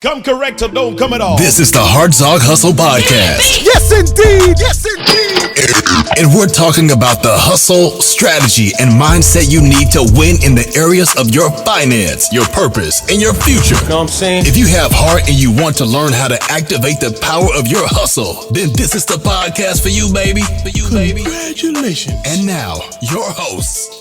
Come correct or don't come at all. This is the Hard Zog Hustle Podcast. Yes, indeed. Yes, indeed. And we're talking about the hustle, strategy, and mindset you need to win in the areas of your finance, your purpose, and your future. Know what I'm saying? If you have heart and you want to learn how to activate the power of your hustle, then this is the podcast for you, baby. For you, baby. Congratulations. And now, your hosts,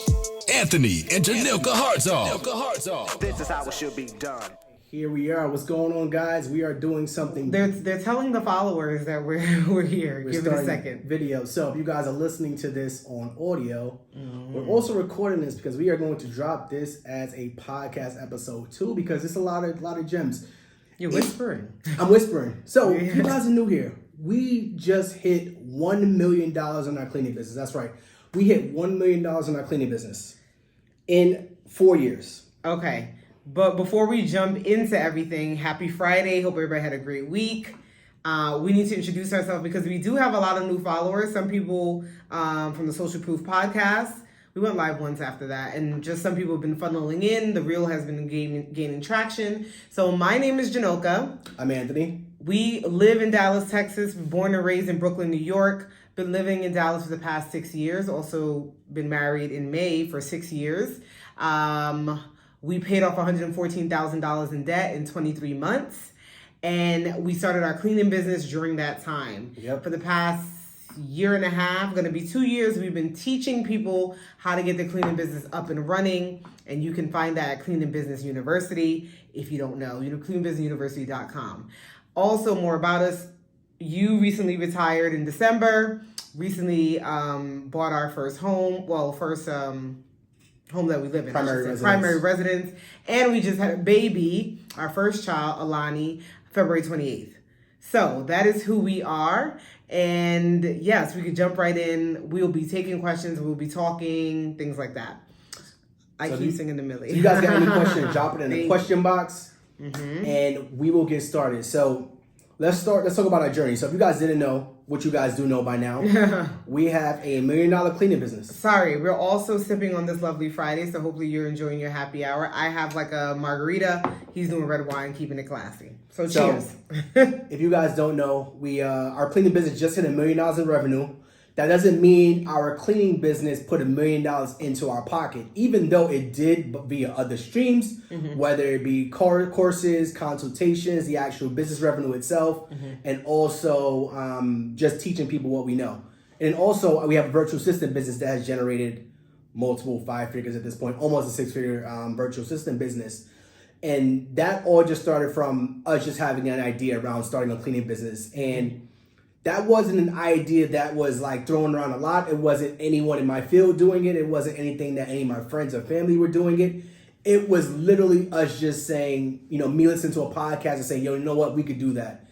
Anthony and Janilka Hartzog. This is how it should be done. Here we are. What's going on, guys? We are doing something. They're telling the followers that we're here. We're Give it a second. Video. So if you guys are listening to this on audio, we're also recording this because we are going to drop this as a podcast episode too, because it's a lot of gems. You're whispering. I'm whispering. So if you guys are new here, we just hit $1 million in our cleaning business. That's right. We hit $1 million in our cleaning business in 4 years. Okay. But before we jump into everything, happy Friday. Hope everybody had a great week. We need to introduce ourselves because we do have a lot of new followers. Some people from the Social Proof podcast. We went live once after that. And just some people have been funneling in. The reel has been gaining traction. So my name is Janilka. I'm Anthony. We live in Dallas, Texas. Born and raised in Brooklyn, New York. Been living in Dallas for the past 6 years. Also been married in May for 6 years. We paid off $114,000 in debt in 23 months. And we started our cleaning business during that time. Yep. For the past year and a half, going to be 2 years, we've been teaching people how to get their cleaning business up and running. And you can find that at Cleaning Business University. If you don't know, cleaningbusinessuniversity.com. Also, more about us. You recently retired in December. Recently bought our first home. Well, home that we live in. Primary residence. And we just had a baby, our first child, Alani, February 28th. So that is who we are. And yes, we could jump right in. We'll be taking questions. We'll be talking, things like that. I keep singing the Millie. So you guys got any questions, drop it in the question box. And we will get started. So let's talk about our journey. So if you guys didn't know, what you guys do know by now, we have a $1 million cleaning business. Sorry, we're also sipping on this lovely Friday, so hopefully you're enjoying your happy hour. I have like a margarita. He's doing red wine, keeping it classy. So cheers. If you guys don't know, we our cleaning business just hit $1 million in revenue. That doesn't mean our cleaning business put $1 million into our pocket, even though it did via other streams, whether it be courses, consultations, the actual business revenue itself, and also just teaching people what we know. And also, we have a virtual assistant business that has generated multiple 5 figures at this point, almost a 6-figure virtual assistant business. And that all just started from us just having an idea around starting a cleaning business. And that wasn't an idea that was like thrown around a lot. It wasn't anyone in my field doing it. It wasn't anything that any of my friends or family were doing it. It was literally us just saying, me listening to a podcast and saying, yo, you know what? We could do that.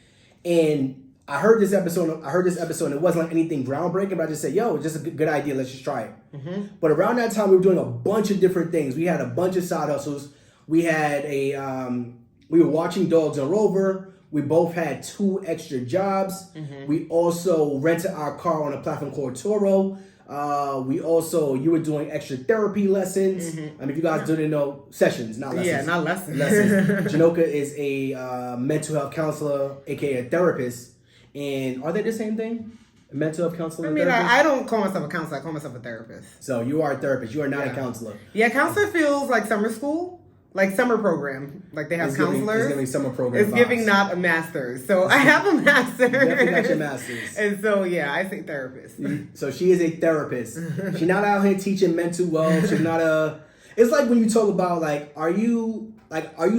And I heard this episode and it wasn't like anything groundbreaking, but I just said, yo, it's just a good idea. Let's just try it. But around that time, we were doing a bunch of different things. We had a bunch of side hustles. We had we were watching dogs on Rover. We both had 2 extra jobs. We also rented our car on a platform called Toro. You were doing extra therapy lessons. I mean, if you guys didn't know, sessions, not lessons. Yeah, not lessons. Janilka is a mental health counselor, aka a therapist. And are they the same thing? A mental health counselor? I mean, I don't call myself a counselor. I call myself a therapist. So you are a therapist. You are not a counselor. Yeah, counselor feels like summer school. Like summer program, like they have counselors. It's giving summer program. It's giving not a master's. So I have a master's. Definitely not your master's. And so I say therapist. So she is a therapist. She's not out here teaching mental wealth. She's not a. It's like when you talk about are you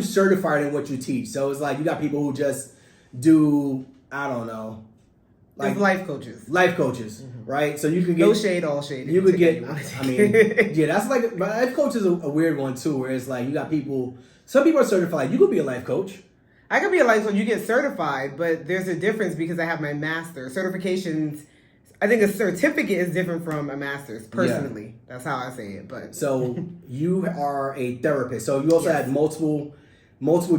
certified in what you teach? So it's like you got people who just do I don't know. Like life coaches. Right? So you can get no shade, all shade. You could get. I mean, that's like life coach is a weird one too, where it's like you got people. Some people are certified. You could be a life coach. I could be a life coach. You get certified, but there's a difference because I have my master certifications. I think a certificate is different from a master's. Personally, that's how I say it. But so you are a therapist. So you also had multiple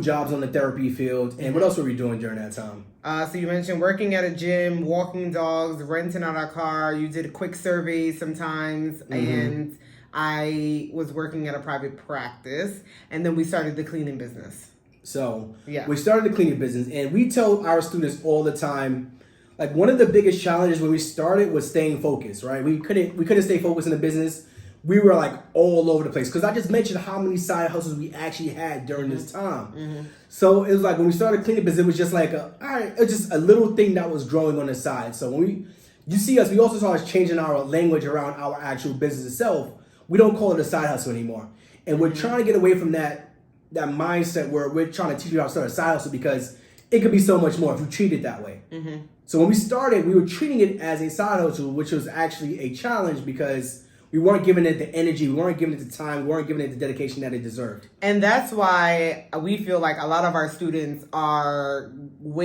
jobs on the therapy field. And what else were we doing during that time? So you mentioned working at a gym, walking dogs, renting out our car. You did a quick survey sometimes. And I was working at a private practice. And then we started the cleaning business. So Yeah. we started the cleaning business, and we tell our students all the time, like one of the biggest challenges when we started was staying focused, right? We couldn't stay focused in the business. We were like all over the place because I just mentioned how many side hustles we actually had during this time. So it was like when we started cleaning business, it was just like it was just a little thing that was growing on the side. So when you see us, we also saw us changing our language around our actual business itself. We don't call it a side hustle anymore, and we're trying to get away from that mindset where we're trying to teach you how to start a side hustle because it could be so much more if you treat it that way. So when we started, we were treating it as a side hustle, which was actually a challenge because we weren't giving it the energy, we weren't giving it the time, we weren't giving it the dedication that it deserved. And that's why we feel like a lot of our students are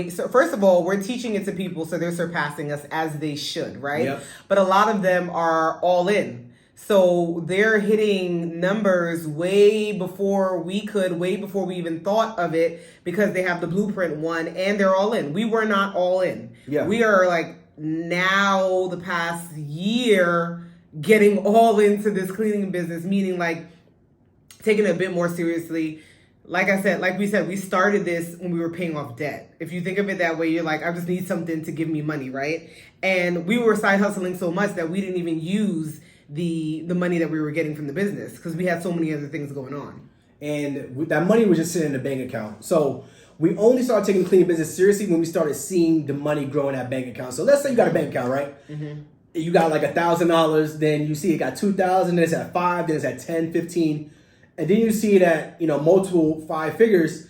so first of all, we're teaching it to people so they're surpassing us as they should, right? Yep. But a lot of them are all in. So they're hitting numbers way before we could, way before we even thought of it, because they have the blueprint one and they're all in. We were not all in. Yeah. We are like now the past year getting all into this cleaning business, meaning like taking it a bit more seriously. Like I said, like we said, we started this when we were paying off debt. If you think of it that way, you're like, I just need something to give me money, right? And we were side hustling so much that we didn't even use the money that we were getting from the business because we had so many other things going on. And that money was just sitting in the bank account. So we only started taking the cleaning business seriously when we started seeing the money grow in that bank account. So let's say you got a bank account, right? You got like $1,000, then you see it got 2,000, then it's at 5, then it's at 10, 15, and then you see it at multiple 5 figures,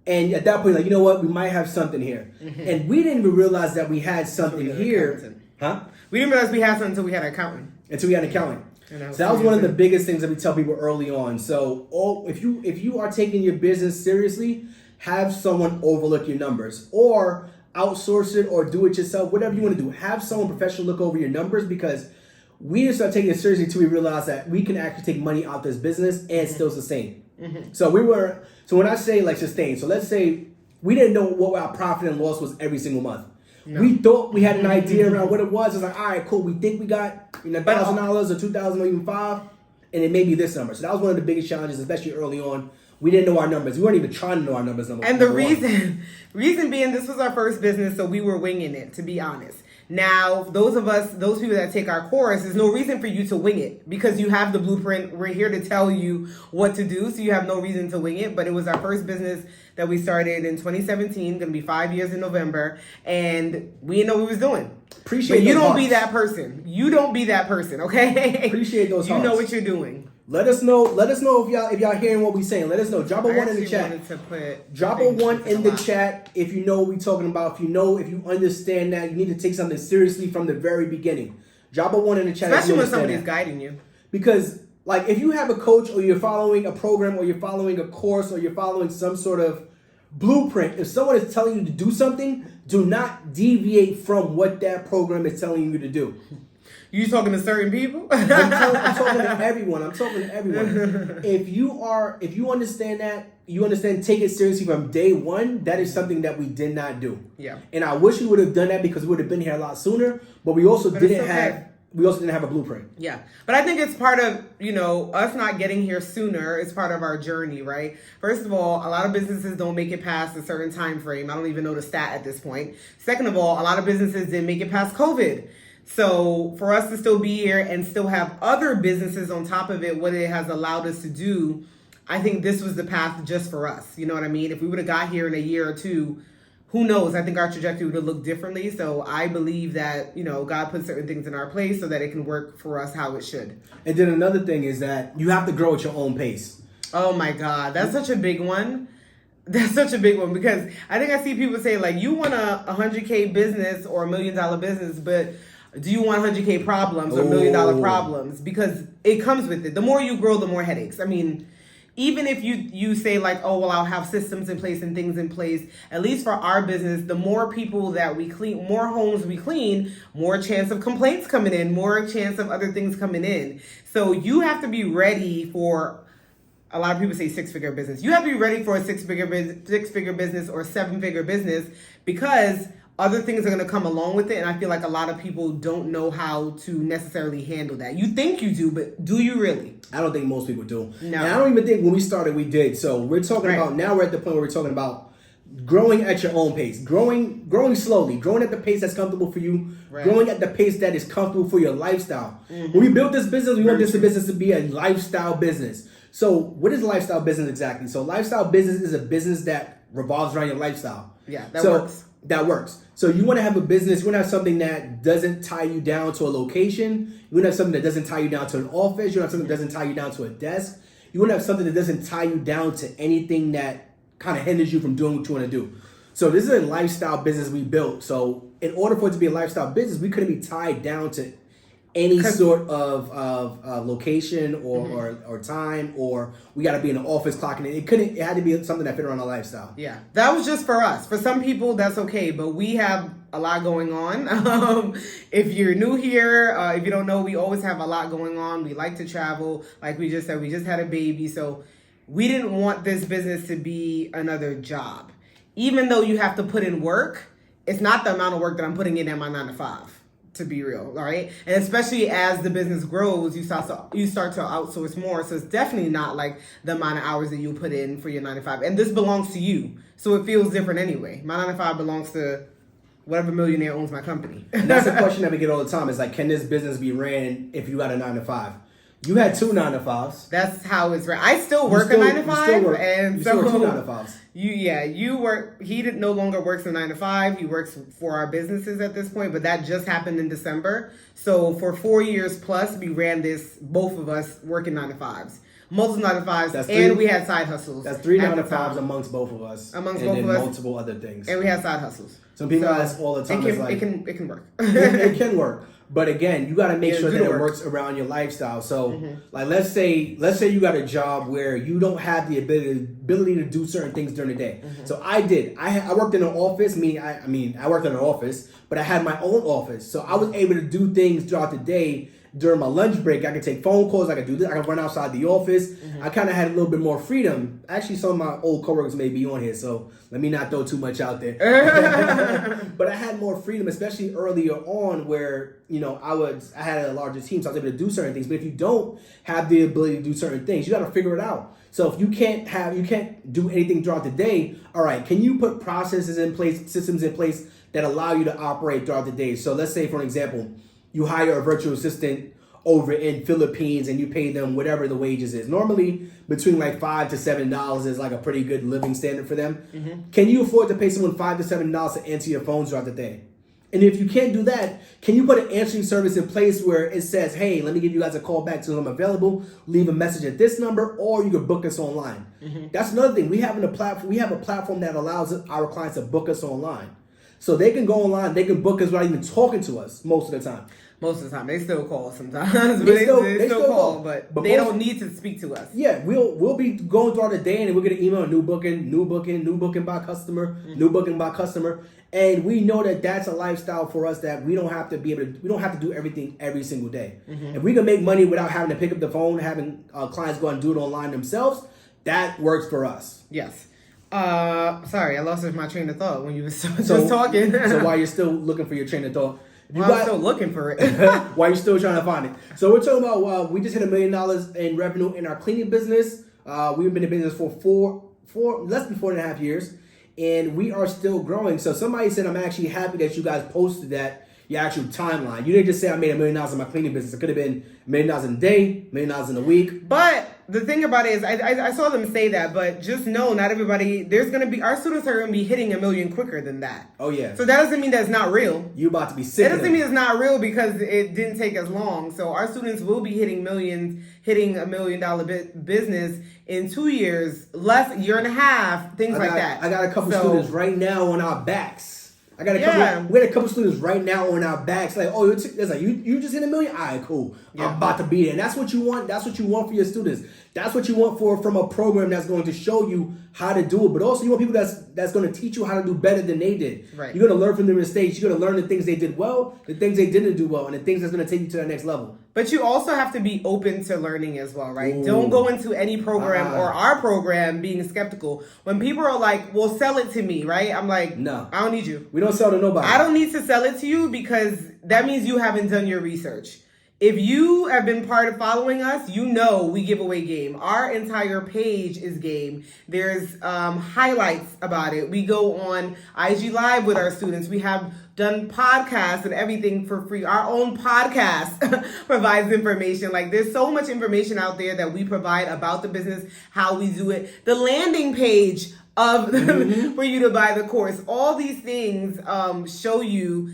and at that point, like, you know what, we might have something here, and we didn't even realize that we had something here, huh? We didn't realize we had something until we had an accountant. Until we had an accountant. So that was one of the biggest things that we tell people early on. So if you are taking your business seriously, have someone overlook your numbers or outsource it or do it yourself, whatever you want to do. Have someone professional look over your numbers because we didn't start taking it seriously until we realized that we can actually take money out this business and still sustain. So when I say like sustain, so let's say we didn't know what our profit and loss was every single month. No. We thought we had an idea around what it was. It's like, all right, cool. We think we got $1,000 or $2,000 or even $5,000, and it may be this number. So that was one of the biggest challenges, especially early on. We didn't know our numbers. We weren't even trying to know our numbers. And the reason being, this was our first business, so we were winging it, to be honest. Now, those people that take our course, there's no reason for you to wing it because you have the blueprint. We're here to tell you what to do, so you have no reason to wing it. But it was our first business that we started in 2017, going to be 5 years in November, and we didn't know what we was doing. Appreciate but you those don't hearts. be that person. You don't be that person, okay? Appreciate those You hearts. know what you're doing. Let us know if y'all hearing what we saying. Let us know. Drop a 1 in the chat. Drop a 1 in the chat if you know what we're talking about. If you understand that you need to take something seriously from the very beginning. Drop a 1 in the chat. Especially when somebody's guiding you. Because like if you have a coach or you're following a program or you're following a course or you're following some sort of blueprint, if someone is telling you to do something, do not deviate from what that program is telling you to do. You talking to certain people? I'm talking to everyone. If you understand that, take it seriously from day one. That is something that we did not do. Yeah. And I wish we would have done that because we would have been here a lot sooner. But we also didn't have a blueprint. Yeah. But I think it's part of, us not getting here sooner is part of our journey, right? First of all, a lot of businesses don't make it past a certain time frame. I don't even know the stat at this point. Second of all, a lot of businesses didn't make it past COVID. So for us to still be here and still have other businesses on top of it, what it has allowed us to do, I think this was the path just for us. You know what I mean? If we would have got here in a year or two, who knows? I think our trajectory would have looked differently. So I believe that, God put certain things in our place so that it can work for us how it should. And then another thing is that you have to grow at your own pace. Oh my God. That's such a big one. That's such a big one because I think I see people say like, you want a 100K business or $1 million business, but do you want 100K problems or $1 million problems? Because it comes with it. The more you grow, the more headaches. I mean, even if you say like, oh, well, I'll have systems in place and things in place, at least for our business, the more people that we clean, more homes we clean, more chance of complaints coming in, more chance of other things coming in. So you have to be ready for, a lot of people say 6-figure business. You have to be ready for a six-figure business or 7-figure business because other things are going to come along with it, and I feel like a lot of people don't know how to necessarily handle that. You think you do, but do you really? I don't think most people do. No. And I don't even think when we started we did. So we're talking about, now we're at the point where we're talking about growing at your own pace, growing slowly, growing at the pace that's comfortable for you, growing at the pace that is comfortable for your lifestyle. When we built this business, we want this business to be a lifestyle business. So what is a lifestyle business exactly? So lifestyle business is a business that revolves around your lifestyle. Yeah, that works. That works. So you want to have a business, you want to have something that doesn't tie you down to a location. You want to have something that doesn't tie you down to an office. You want to have something that doesn't tie you down to a desk. You want to have something that doesn't tie you down to anything that kind of hinders you from doing what you want to do. So this is a lifestyle business we built. So in order for it to be a lifestyle business, we couldn't be tied down to any sort of location or time, or we got to be in the office clocking it. It had to be something that fit around our lifestyle. Yeah, that was just for us. For some people, that's okay, but we have a lot going on. If you're new here, if you don't know, we always have a lot going on. We like to travel. Like we just said, we just had a baby, so we didn't want this business to be another job. Even though you have to put in work, it's not the amount of work that I'm putting in at my 9 to 5. To be real, all right? And especially as the business grows, you start to outsource more. So it's definitely not like the amount of hours that you put in for your 9 to 5. And this belongs to you. So it feels different anyway. My 9 to 5 belongs to whatever millionaire owns my company. And that's a question that we get all the time. Is like, can this business be ran if you got a 9 to 5? You had 2 9 to 5s. That's how it's ran. I still work a 9 to 5. And so you still work 2 9 to 5s. You work. He no longer works a 9 to 5. He works for our businesses at this point, but that just happened in December. So for 4 years plus, we ran this, both of us working 9 to 5s, multiple 9 to 5s, and we had side hustles. That's 3 9 to 5s amongst both of us, and then multiple other things. And we had side hustles. Some people ask all the time. It can work. It can work. But again, you got to make sure that it works around your lifestyle. So, like, let's say you got a job where you don't have the ability to do certain things during the day. So I did. I worked in an office. I worked in an office, but I had my own office. So I was able to do things throughout the day. During my lunch break, I could take phone calls. I could do this. I could run outside the office. I kind of had a little bit more freedom. Actually, some of my old coworkers may be on here, so let me not throw too much out there. But I had more freedom, especially earlier on, where I had a larger team, so I was able to do certain things. But if you don't have the ability to do certain things, you got to figure it out. So if you can't do anything throughout the day, all right, can you put processes in place, systems in place that allow you to operate throughout the day? So let's say, for an example, you hire a virtual assistant over in Philippines and you pay them whatever the wages is. Normally between like $5 to $7 is like a pretty good living standard for them. Can you afford to pay someone $5 to $7 to answer your phones throughout the day? And if you can't do that, can you put an answering service in place where it says, hey, let me give you guys a call back to I'm available, leave a message at this number, or you can book us online. That's another thing. We have a platform that allows our clients to book us online. So they can go online, they can book us without even talking to us most of the time. Most of the time. They still call sometimes. They still call, but they don't need to speak to us. Yeah, we'll be going throughout the day and we're going to email new booking by customer, new booking by customer. And we know that that's a lifestyle for us that we don't have to do everything every single day. If we can make money without having to pick up the phone, having clients go and do it online themselves, that works for us. Yes. Sorry, I lost my train of thought when you were just talking. So while you're still looking for your train of thought, I'm still looking for it. While you're still trying to find it. So we're talking about we just hit $1 million in revenue in our cleaning business. We've been in business for less than 4.5 years, and we are still growing. So somebody said, I'm actually happy that you guys posted that your actual timeline. You didn't just say I made $1 million in my cleaning business. It could have been $1 million in a day, $1 million in a week. But the thing about it is, I saw them say that, but just know, not everybody, our students are going to be hitting $1 million quicker than that. Oh, yeah. So that doesn't mean that's not real. You about to be sick. That doesn't mean it's not real because it didn't take as long. So our students will be hitting millions, hitting $1 million business in 2 years, year and a half, things like that. I got a couple students right now on our backs. We had a couple students right now on our backs. Like, oh, it's like you just hit $1 million. All right, cool. Yeah. I'm about to be there. And that's what you want. That's what you want for your students. That's what you want from a program that's going to show you how to do it. But also, you want people that's going to teach you how to do better than they did. Right. You're going to learn from their mistakes. You're going to learn the things they did well, the things they didn't do well, and the things that's going to take you to that next level. But you also have to be open to learning as well, right? Ooh. Don't go into any program or our program being skeptical. When people are like, well, sell it to me, right? I'm like, no, I don't need you. We don't sell to nobody. I don't need to sell it to you because that means you haven't done your research. If you have been part of following us, you know we give away game. Our entire page is game. There's highlights about it. We go on IG Live with our students. We have done podcasts and everything for free. Our own podcast provides information. Like, there's so much information out there that we provide about the business, how we do it. The landing page of for you to buy the course. All these things show you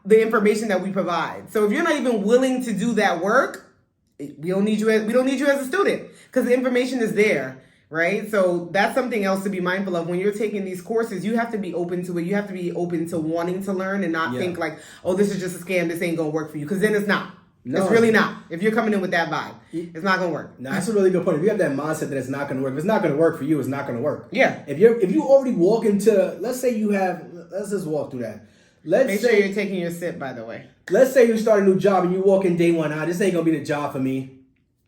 the information that we provide. So if you're not even willing to do that work, we don't need you as a student because the information is there, right? So that's something else to be mindful of when you're taking these courses. You have to be open to it. You have to be open to wanting to learn and not think like, oh, this is just a scam. This ain't gonna work for you, because then it's not. No, it's really not. If you're coming in with that vibe, it's not gonna work. No, that's a really good point. If you have that mindset that it's not gonna work, if it's not gonna work for you, it's not gonna work. Yeah. If you already walk into, let's just walk through that. Make sure you're taking your sip, by the way. Let's say you start a new job and you walk in day one. This ain't gonna be the job for me.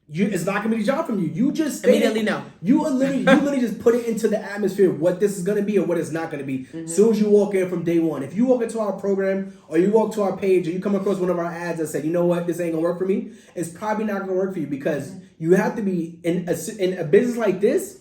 It's not gonna be the job from you. You just immediately know. You literally just put it into the atmosphere what this is gonna be or what it's not gonna be. As soon as you walk in from day one, if you walk into our program or you walk to our page or you come across one of our ads that say, you know what, this ain't gonna work for me, it's probably not gonna work for you, because you have to be in a business like this.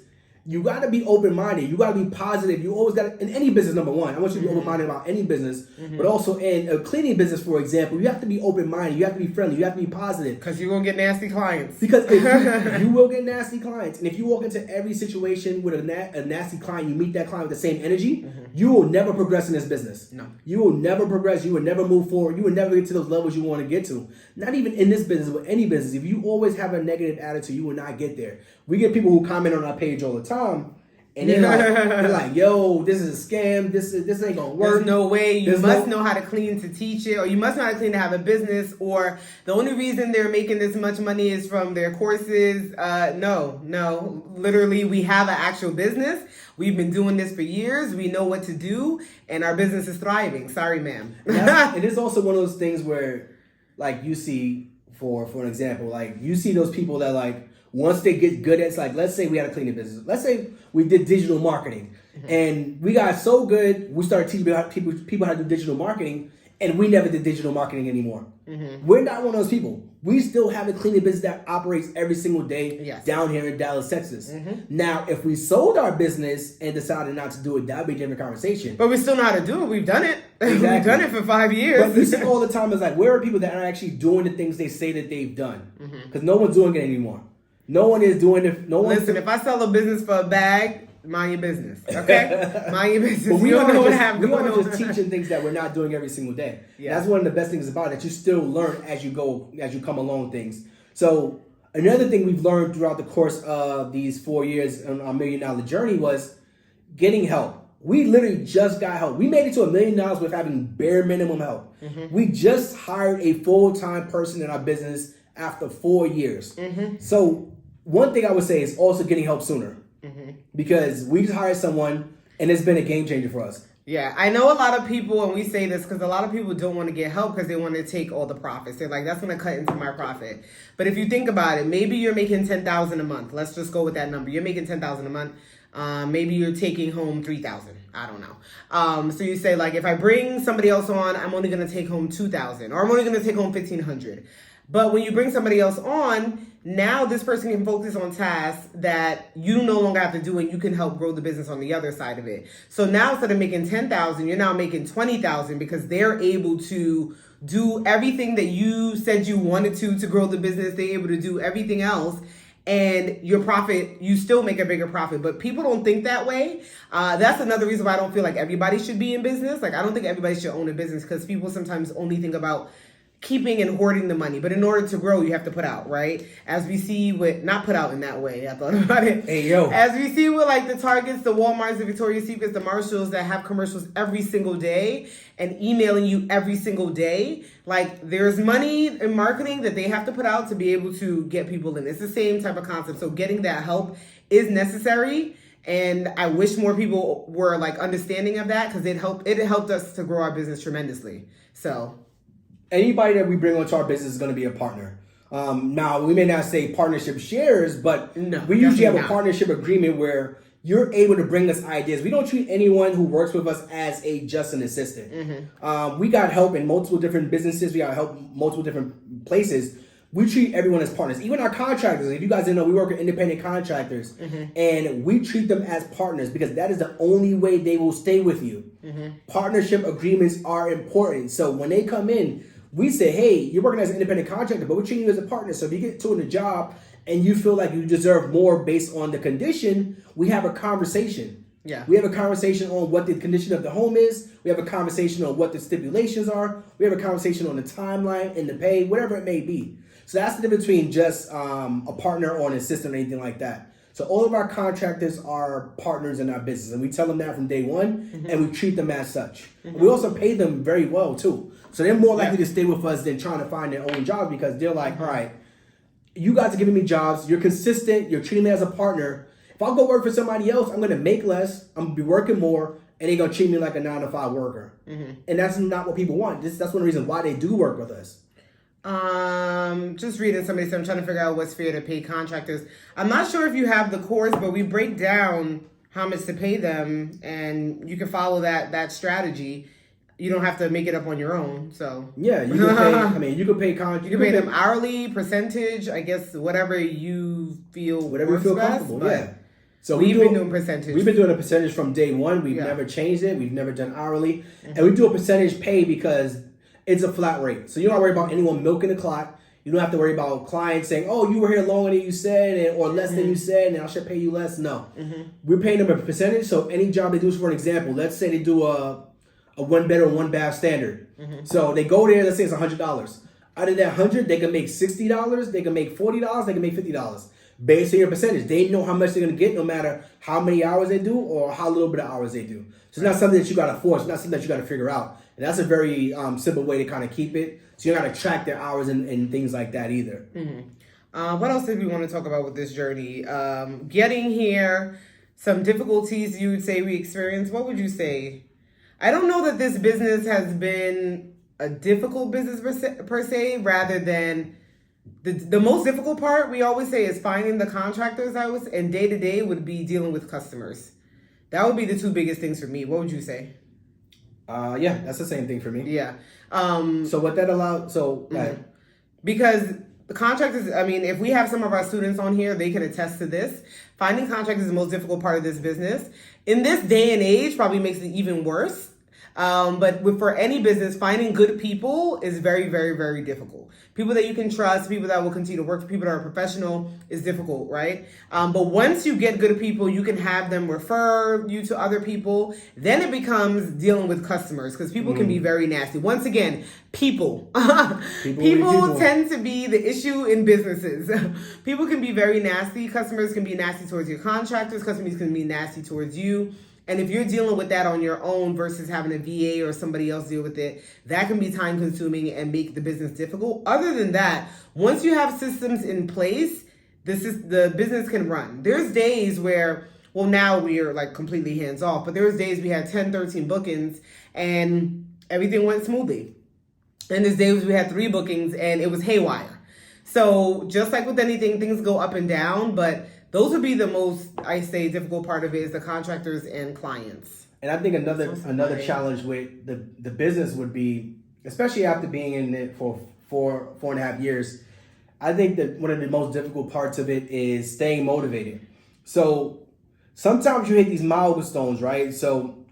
You got to be open-minded. You got to be positive. You always got to, in any business, number one, I want you to be open-minded about any business, but also in a cleaning business, for example, you have to be open-minded. You have to be friendly. You have to be positive. Because you're going to get nasty clients. Because if you will get nasty clients. And if you walk into every situation with a nasty client, you meet that client with the same energy, you will never progress in this business. No. You will never progress. You will never move forward. You will never get to those levels you want to get to. Not even in this business, but any business. If you always have a negative attitude, you will not get there. We get people who comment on our page all the time, and they're like, yo, this is a scam. This ain't gonna work. There's no way. You must know how to clean to teach it, or you must know how to clean to have a business, or the only reason they're making this much money is from their courses. No. Literally, we have an actual business. We've been doing this for years. We know what to do, and our business is thriving. Sorry, ma'am. It is also one of those things where, like, you see, for an example, like, you see those people that, like, once they get good at, like, let's say we had a cleaning business. Let's say we did digital marketing, and we got so good, we started teaching people how to do digital marketing, and we never did digital marketing anymore. We're not one of those people. We still have a cleaning business that operates every single day down here in Dallas, Texas. Now, if we sold our business and decided not to do it, that would be a different conversation. But we still know how to do it. We've done it. Exactly. We've done it for 5 years. But you see all the time is like, where are people that are actually doing the things they say that they've done? Because no one's doing it anymore. No one is doing it. Listen, if I sell a business for a bag, mind your business, okay? Mind your business. But we don't know what I are have going on. just teaching things that we're not doing every single day. Yeah. That's one of the best things about it, that you still learn as you go, as you come along things. So another thing we've learned throughout the course of these 4 years on our $1 million journey was getting help. We literally just got help. We made it to $1 million with having bare minimum help. We just hired a full-time person in our business after 4 years. So one thing I would say is also getting help sooner, because we just hired someone and it's been a game changer for us. Yeah, I know a lot of people, and we say this because a lot of people don't want to get help because they want to take all the profits. They're like, that's going to cut into my profit. But if you think about it, maybe you're making $10,000 a month. Let's just go with that number. You're making $10,000 a month. Maybe you're taking home $3,000. I don't know. So you say, like, if I bring somebody else on, I'm only going to take home $2,000, or I'm only going to take home $1,500. But when you bring somebody else on, now this person can focus on tasks that you no longer have to do, and you can help grow the business on the other side of it. So now instead of making $10,000, you're now making $20,000, because they're able to do everything that you said you wanted to grow the business. They're able to do everything else. And your profit, you still make a bigger profit. But people don't think that way. That's another reason why I don't feel like everybody should be in business. Like, I don't think everybody should own a business, because people sometimes only think about keeping and hoarding the money. But in order to grow, you have to put out, right? As we see with, not put out in that way, I thought about it. Hey, yo. As we see with, like, the Targets, the Walmarts, the Victoria's Secrets, the Marshalls that have commercials every single day and emailing you every single day. Like, there's money in marketing that they have to put out to be able to get people in. It's the same type of concept. So getting that help is necessary. And I wish more people were, like, understanding of that, because it helped us to grow our business tremendously. So anybody that we bring onto our business is going to be a partner. Now, we may not say partnership shares, but No, we usually have a definitely not. partnership agreement where you're able to bring us ideas. We don't treat anyone who works with us as just an assistant. We got help in multiple different businesses. We got help multiple different places. We treat everyone as partners. Even our contractors. If you guys didn't know, we work with independent contractors. And we treat them as partners because that is the only way they will stay with you. Partnership agreements are important. So when they come in, we say, hey, you're working as an independent contractor, but we're treating you as a partner. So if you get to in a job and you feel like you deserve more based on the condition, we have a conversation. Yeah. We have a conversation on what the condition of the home is. We have a conversation on what the stipulations are. We have a conversation on the timeline and the pay, whatever it may be. So that's the difference between just a partner or an assistant or anything like that. So all of our contractors are partners in our business, and we tell them that from day one, and we treat them as such. We also pay them very well too. So they're more likely to stay with us than trying to find their own jobs because they're like, all right, you guys are giving me jobs. You're consistent. You're treating me as a partner. If I go work for somebody else, I'm going to make less. I'm going to be working more, and they're going to treat me like a 9-to-5 worker. And that's not what people want. That's one of the reasons why they do work with us. Just reading somebody said, I'm trying to figure out what's fair to pay contractors. I'm not sure if you have the course, but we break down how much to pay them, and you can follow that strategy. You don't have to make it up on your own. So yeah, you can pay. I mean, you can pay You can pay them hourly, percentage, I guess, whatever you feel whatever you feel best, comfortable. but Yeah. So we've been doing percentage. We've been doing a percentage from day one. We've never changed it. We've never done hourly, and we do a percentage pay because it's a flat rate. So you don't worry about anyone milking the clock. You don't have to worry about clients saying, "Oh, you were here longer than you said, or less than you said, and I should pay you less." No, we're paying them a percentage. So any job they do, for an example, let's say they do a one bedroom, one bath standard. So they go there. Let's say it's $100. Out of that $100, they can make $60. They can make $40. They can make $50 based on your percentage. They know how much they're gonna get, no matter how many hours they do or how little bit of hours they do. So it's not something that you gotta force. It's not something that you gotta figure out. And that's a very simple way to kind of keep it. So you don't gotta track their hours and things like that either. What else did we want to talk about with this journey? Getting here, some difficulties you would say we experienced. What would you say? I don't know that this business has been a difficult business per se, rather than the most difficult part we always say is finding the contractors. And day to day would be dealing with customers. That would be the two biggest things for me. What would you say? Yeah, that's the same thing for me. Yeah. So what that allowed, Because the contractors, I mean, if we have some of our students on here, they can attest to this. Finding contractors is the most difficult part of this business. In this day and age, probably makes it even worse. But for any business, finding good people is very, very, very difficult. People that you can trust, people that will continue to work for people that are professional is difficult, right? But once you get good people, you can have them refer you to other people. Then it becomes dealing with customers, because people can be very nasty. Once again, people. People tend to be the issue in businesses. People can be very nasty. Customers can be nasty towards your contractors. Customers can be nasty towards you. And if you're dealing with that on your own versus having a VA or somebody else deal with it, that can be time consuming and make the business difficult. Other than that, once you have systems in place, the business can run. There's days where, well, now we are like completely hands off, but there was days we had 10, 13 bookings and everything went smoothly. And there's days we had 3 bookings and it was haywire. So just like with anything, things go up and down, but those would be the most, I say, difficult part of it is the contractors and clients. And I think another challenge with the business would be, especially after being in it for 4.5 years, I think that one of the most difficult parts of it is staying motivated. So sometimes you hit these milestones, right? So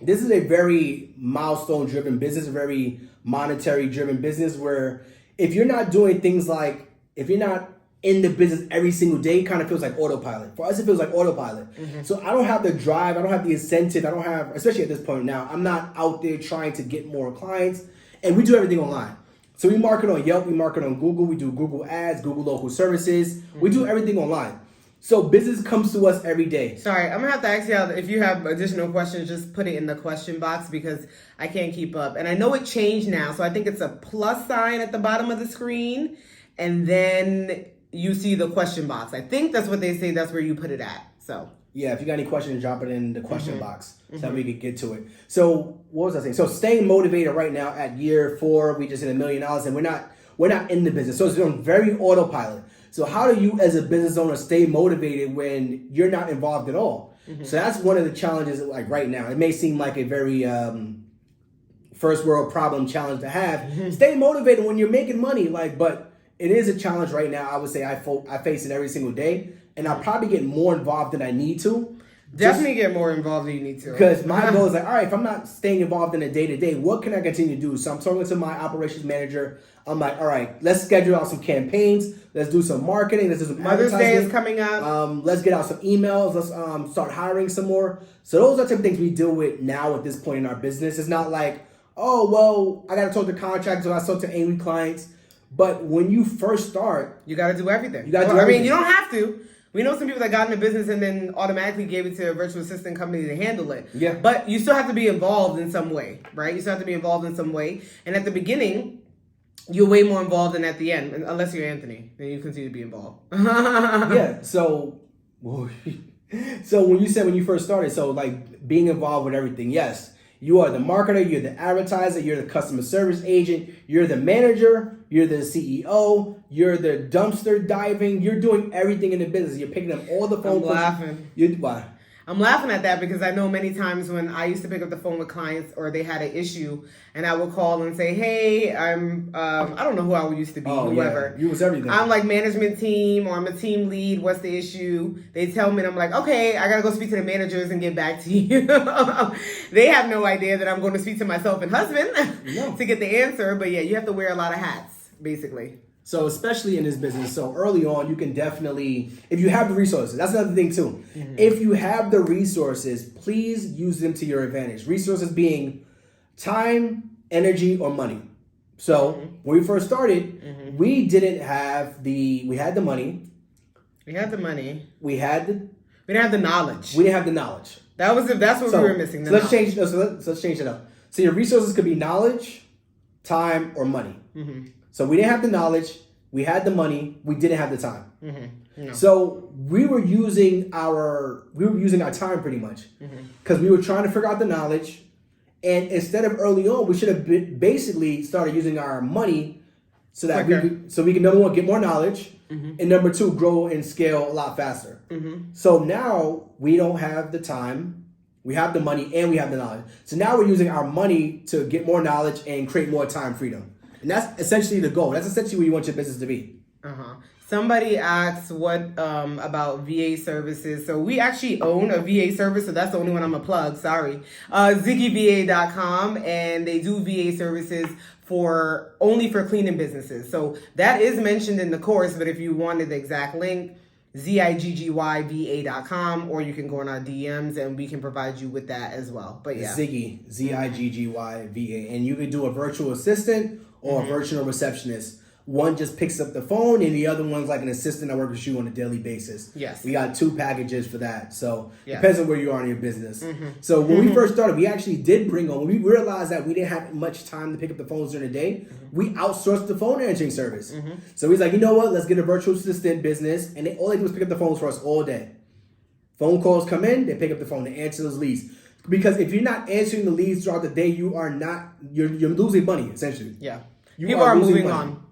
this is a very milestone-driven business, a very monetary-driven business where if you're not doing things like, if you're not in the business every single day, it kind of feels like autopilot. For us, it feels like autopilot. So I don't have the drive, I don't have the incentive, I don't have, especially at this point now, I'm not out there trying to get more clients, and we do everything online. So we market on Yelp, we market on Google, we do Google Ads, Google Local Services, we do everything online. So business comes to us every day. Sorry, I'm gonna have to ask you if you have additional questions, just put it in the question box because I can't keep up. And I know it changed now, so I think it's a plus sign at the bottom of the screen, and then you see the question box. I think that's what they say. That's where you put it at. So yeah, if you got any questions, drop it in the question box so that we could get to it. So what was I saying? So staying motivated right now at year 4, we just hit $1 million, and we're not in the business. So it's on very autopilot. So how do you as a business owner stay motivated when you're not involved at all? So that's one of the challenges like right now. It may seem like a very first world problem challenge to have. Stay motivated when you're making money, but it is a challenge right now. I would say I face it every single day, and I probably get more involved than I need to. Definitely get more involved than you need to. Because my goal is like, all right, if I'm not staying involved in the day-to-day, what can I continue to do? So I'm talking to my operations manager. I'm like, all right, let's schedule out some campaigns. Let's do some marketing. Let's do some Mother's advertising. Day is coming up. Let's get out some emails. Let's start hiring some more. So those are the type of things we deal with now at this point in our business. It's not like, oh, well, I got to talk to contractors or I talk to angry clients. But when you first start, you got to do everything. You got to do everything. I mean, you don't have to. We know some people that got in the business and then automatically gave it to a virtual assistant company to handle it. Yeah. But you still have to be involved in some way, right? You still have to be involved in some way. And at the beginning, you're way more involved than at the end, unless you're Anthony. Then you continue to be involved. Yeah. So when you first started, so like being involved with everything, yes. You are the marketer, you're the advertiser, you're the customer service agent, you're the manager, you're the CEO, you're the dumpster diving, you're doing everything in the business. You're picking up all the phone calls. I'm laughing. Why? I'm laughing at that because I know many times when I used to pick up the phone with clients or they had an issue and I would call and say, hey, I don't know who I used to be, whoever. Yeah. You was everything. I'm like management team or I'm a team lead. What's the issue? They tell me and I'm like, okay, I got to go speak to the managers and get back to you. They have no idea that I'm going to speak to myself and husband to get the answer. But yeah, you have to wear a lot of hats, basically. So especially in this business, so early on, you can definitely, if you have the resources, that's another thing too. Mm-hmm. If you have the resources, please use them to your advantage. Resources being time, energy, or money. So when we first started, we didn't have we had the money. We had the money. We didn't have the knowledge. We didn't have the knowledge. That's what we were missing. Let's change it up. So your resources could be knowledge, time, or money. Mm-hmm. So we didn't have the knowledge, we had the money, we didn't have the time. Mm-hmm. No. So we were using our time pretty much because we were trying to figure out the knowledge, and instead of early on, we should have basically started using our money so that we can number one get more knowledge, and number two grow and scale a lot faster. Mm-hmm. So now we don't have the time, we have the money, and we have the knowledge. So now we're using our money to get more knowledge and create more time freedom. And that's essentially the goal. That's essentially where you want your business to be. Somebody asked what about VA services. So we actually own a VA service, so that's the only one I'm going to plug. Sorry. ZiggyVA.com, and they do VA services only for cleaning businesses. So that is mentioned in the course, but if you wanted the exact link, ZIGGYVA.com, or you can go on our DMs and we can provide you with that as well. But yeah. Ziggy, ZIGGYVA. And you can do a virtual assistant or a virtual receptionist. One just picks up the phone and the other one's like an assistant that works with you on a daily basis. Yes. We got 2 packages for that. So depends on where you are in your business. So when we first started, we actually did bring on, when we realized that we didn't have much time to pick up the phones during the day, we outsourced the phone answering service. So he's like, you know what, let's get a virtual assistant business. And all they do is pick up the phones for us all day. Phone calls come in, they pick up the phone, they answer those leads. Because if you're not answering the leads throughout the day, you're losing money, essentially. Yeah. People are moving on.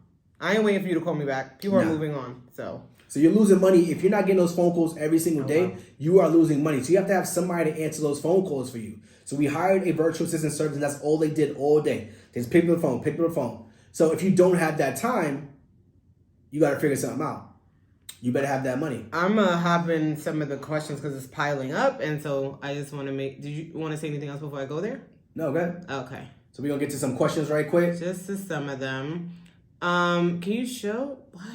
I ain't waiting for you to call me back. People are moving on. So you're losing money. If you're not getting those phone calls every single day, you are losing money. So you have to have somebody to answer those phone calls for you. So we hired a virtual assistant service, and that's all they did all day. They just pick up the phone. So if you don't have that time, you got to figure something out. You better have that money. I'm going to hop in some of the questions because it's piling up. And so I just want to did you want to say anything else before I go there? No, go ahead. Okay. So we're going to get to some questions right quick. Just to some of them. Can you show what?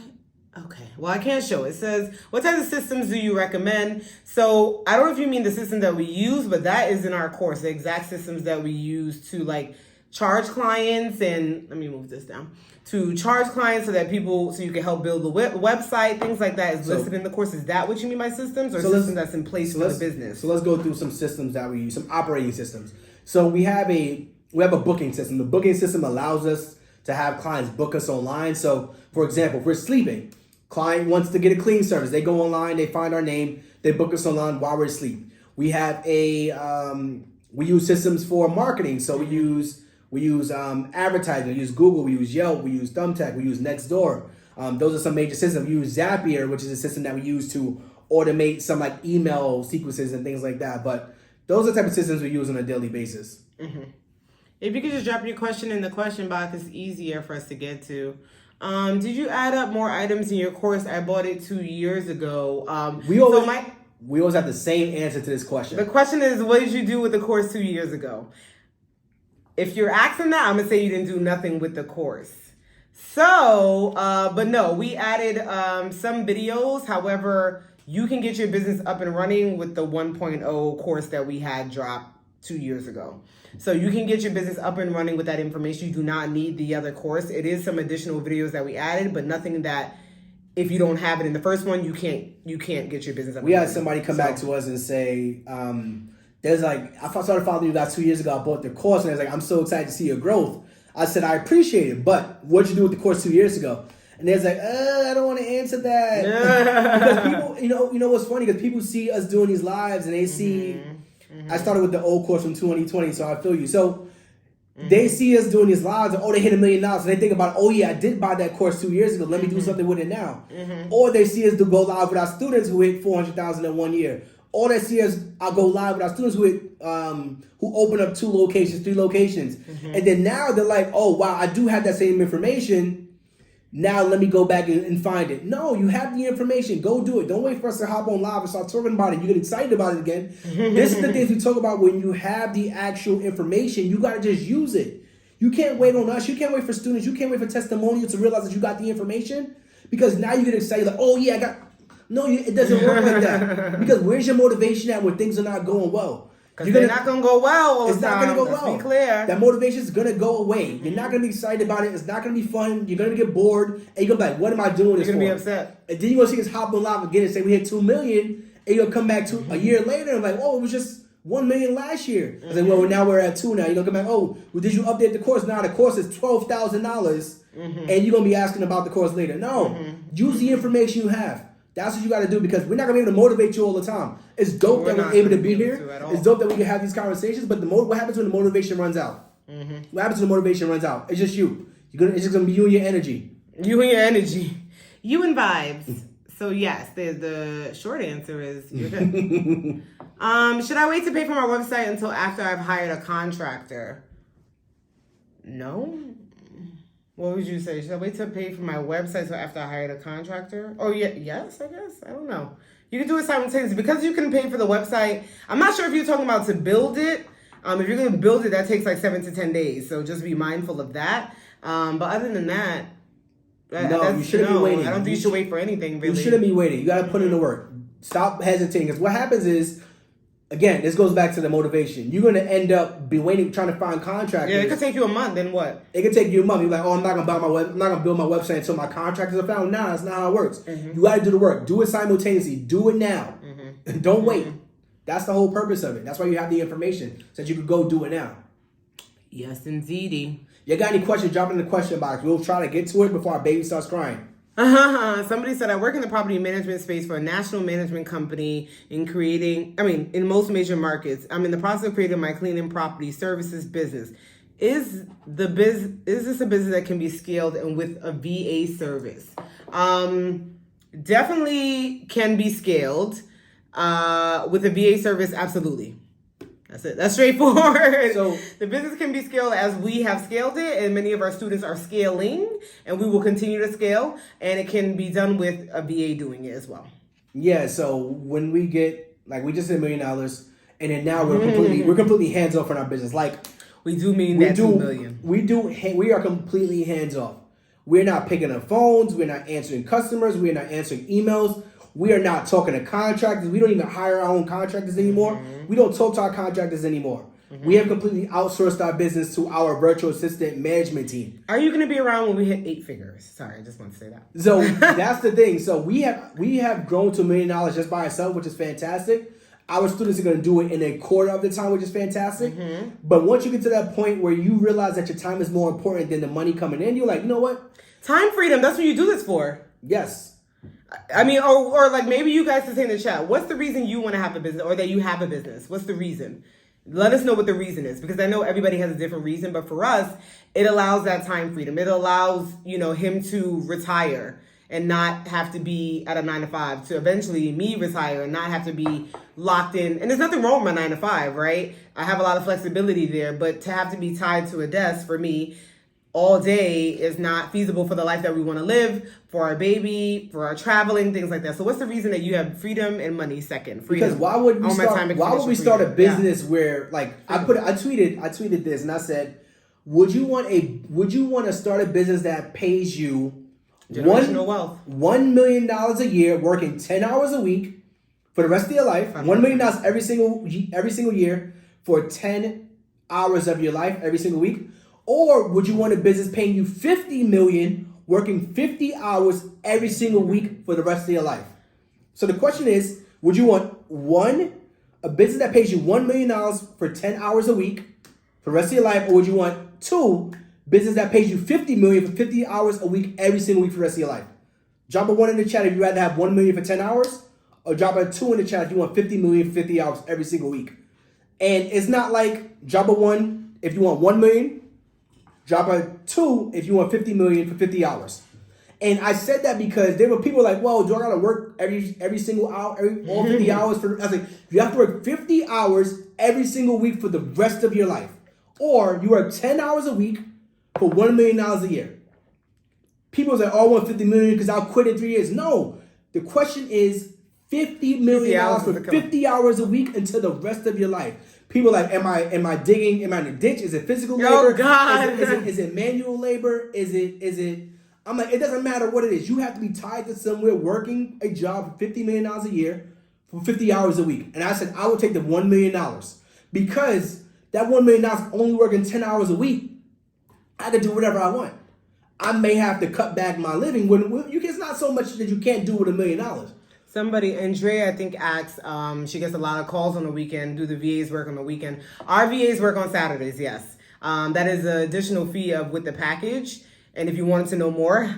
Okay. Well, I can't show it. It says, what types of systems do you recommend? So I don't know if you mean the system that we use, but that is in our course, the exact systems that we use to like charge clients. And let me move this down to charge clients so you can help build the website, things like that is listed in the course. Is that what you mean by systems or systems that's in place for the business? So let's go through some systems that we use, some operating systems. So we have a booking system. The booking system allows us to have clients book us online. So, for example, if we're sleeping, client wants to get a cleaning service. They go online, they find our name, they book us online while we're asleep. We have we use systems for marketing. So we use We use advertising. We use Google. We use Yelp. We use Thumbtack. We use Nextdoor. Those are some major systems. We use Zapier, which is a system that we use to automate some like email sequences and things like that. But those are the type of systems we use on a daily basis. Mm-hmm. If you could just drop your question in the question box, it's easier for us to get to. Did you add up more items in your course? I bought it 2 years ago. We always have the same answer to this question. The question is, what did you do with the course 2 years ago? If you're asking that, I'm going to say you didn't do nothing with the course. So, but no, we added some videos. However, you can get your business up and running with the 1.0 course that we had dropped 2 years ago. So you can get your business up and running with that information. You do not need the other course. It is some additional videos that we added, but nothing that if you don't have it in the first one, you can't get your business up. We had somebody come back to us and say, there's like, I started following you guys 2 years ago. I bought the course and I was like, I'm so excited to see your growth. I said, I appreciate it, but what'd you do with the course 2 years ago? And they're like, I don't want to answer that. Because people, you know what's funny? Because people see us doing these lives and they see, I started with the old course from 2020, so I feel you. So they see us doing these lives and, they hit $1 million. And they think about, I did buy that course 2 years ago. Let me do something with it now. Or they see us go live with our students who hit 400,000 in 1 year. Or they see us go live with our students who open up 2 locations, 3 locations. And then now they're like, oh, wow, I do have that same information. Now let me go back and find it. No, you have the information. Go do it. Don't wait for us to hop on live and start talking about it. You get excited about it again. This is the things we talk about when you have the actual information. You got to just use it. You can't wait on us. You can't wait for students. You can't wait for testimonials to realize that you got the information. Because now you get excited like, I got... No, it doesn't work like that. Because where's your motivation at when things are not going well? Because they're not going to go well all the time. It's not going to go well. Let's be clear. That motivation is going to go away. You're not going to be excited about it. It's not going to be fun. You're going to get bored. And you're going to be like, what am I doing this for? You're going to be upset. And then you're going to see us hop on live again and say we hit 2 million. And you're going to come back to a year later and like, it was just 1 million last year. I was like, well, now we're at 2 now. You're going to come back, well, did you update the course? Now the course is $12,000. And you're going to be asking about the course later. No. Use the information you have. That's what you got to do because we're not going to be able to motivate you all the time. It's dope that we're able to be here. It's dope that we can have these conversations, but what happens when the motivation runs out? What happens when the motivation runs out? It's just you. It's just going to be you and your energy. You and your energy. You and vibes. So yes, the short answer is you're good. Should I wait to pay for my website until after I've hired a contractor? No. What would you say? Should I wait to pay for my website until after I hired a contractor? Oh, yeah, yes, I guess. I don't know. You can do it simultaneously. Because you can pay for the website, I'm not sure if you're talking about to build it. If you're going to build it, that takes like 7 to 10 days. So just be mindful of that. But other than that, you shouldn't be waiting. I don't think you should wait for anything, really. You shouldn't be waiting. You got to put in the work. Stop hesitating. Because what happens is, again, this goes back to the motivation. You're going to end up waiting, trying to find contractors. Yeah, it could take you a month. Then what? It could take you a month. You're like, I'm not going to build my website until my contractors are found. Nah, that's not how it works. You got to do the work. Do it simultaneously. Do it now. Don't wait. That's the whole purpose of it. That's why you have the information so that you could go do it now. Yes, indeedy. You got any questions? Drop it in the question box. We'll try to get to it before our baby starts crying. Somebody said, I work in the property management space for a national management company in most major markets. I'm in the process of creating my cleaning property services business. Is this a business that can be scaled and with a VA service? Definitely can be scaled. With a VA service, absolutely. That's it. That's straightforward. So the business can be scaled as we have scaled it, and many of our students are scaling, and we will continue to scale, and it can be done with a VA doing it as well. Yeah, so when we get, we just hit $1 million, and then now we're completely hands off in our business. We do mean that 2 million. We are completely hands off. We're not picking up phones. We're not answering customers. We're not answering emails. We are not talking to contractors. We don't even hire our own contractors anymore. We don't talk to our contractors anymore. We have completely outsourced our business to our virtual assistant management team. Are you going to be around when we hit 8 figures? Sorry, I just want to say that. So that's the thing. So we have grown to $1 million just by ourselves, which is fantastic. Our students are going to do it in a quarter of the time, which is fantastic. But once you get to that point where you realize that your time is more important than the money coming in, you're like, you know what? Time freedom. That's what you do this for. Yes. Or maybe you guys can say in the chat, what's the reason you want to have a business or that you have a business? What's the reason? Let us know what the reason is, because I know everybody has a different reason, but for us, it allows that time freedom. It allows, him to retire and not have to be at a 9 to 5, to eventually me retire and not have to be locked in. And there's nothing wrong with my 9 to 5, right? I have a lot of flexibility there, but to have to be tied to a desk for me all day is not feasible for the life that we want to live, for our baby, for our traveling, things like that. So what's the reason that you have freedom and money second? Freedom. Because why would we start a business where, like, I tweeted this and I said, would you want to start a business that pays you generational wealth, $1 million a year, working 10 hours a week for the rest of your life, $1 million every single year for 10 hours of your life every single week? Or would you want a business paying you $50 million, working 50 hours every single week for the rest of your life? So the question is, would you want a business that pays you $1 million for 10 hours a week for the rest of your life, or would you want two, business that pays you $50 million for 50 hours a week every single week for the rest of your life? Drop a 1 in the chat if you'd rather have $1 million for 10 hours, or drop a 2 in the chat if you want $50 million for 50 hours every single week. And it's not like drop a 1 if you want $1 million. Drop a 2 if you want $50 million for 50 hours. And I said that because there were people like, well, do I gotta work every single hour, all 50 hours for? I was like, you have to work 50 hours every single week for the rest of your life. Or you work 10 hours a week for $1 million a year. People say, oh, I want $50 million because I'll quit in 3 years. No, the question is $50 million for 50 hours a week until the rest of your life. People are like, am I digging? Am I in a ditch? Is it physical labor? Oh God! Is it manual labor? Is it? I'm like, it doesn't matter what it is. You have to be tied to somewhere, working a job for $50 million a year for 50 hours a week. And I said I would take the $1 million because that $1 million only working 10 hours a week. I could do whatever I want. I may have to cut back my living. It's not so much that you can't do with $1 million. Somebody, Andrea, I think, asks, she gets a lot of calls on the weekend. Do the VAs work on the weekend? Our VAs work on Saturdays, yes. That is an additional fee with the package. And if you wanted to know more,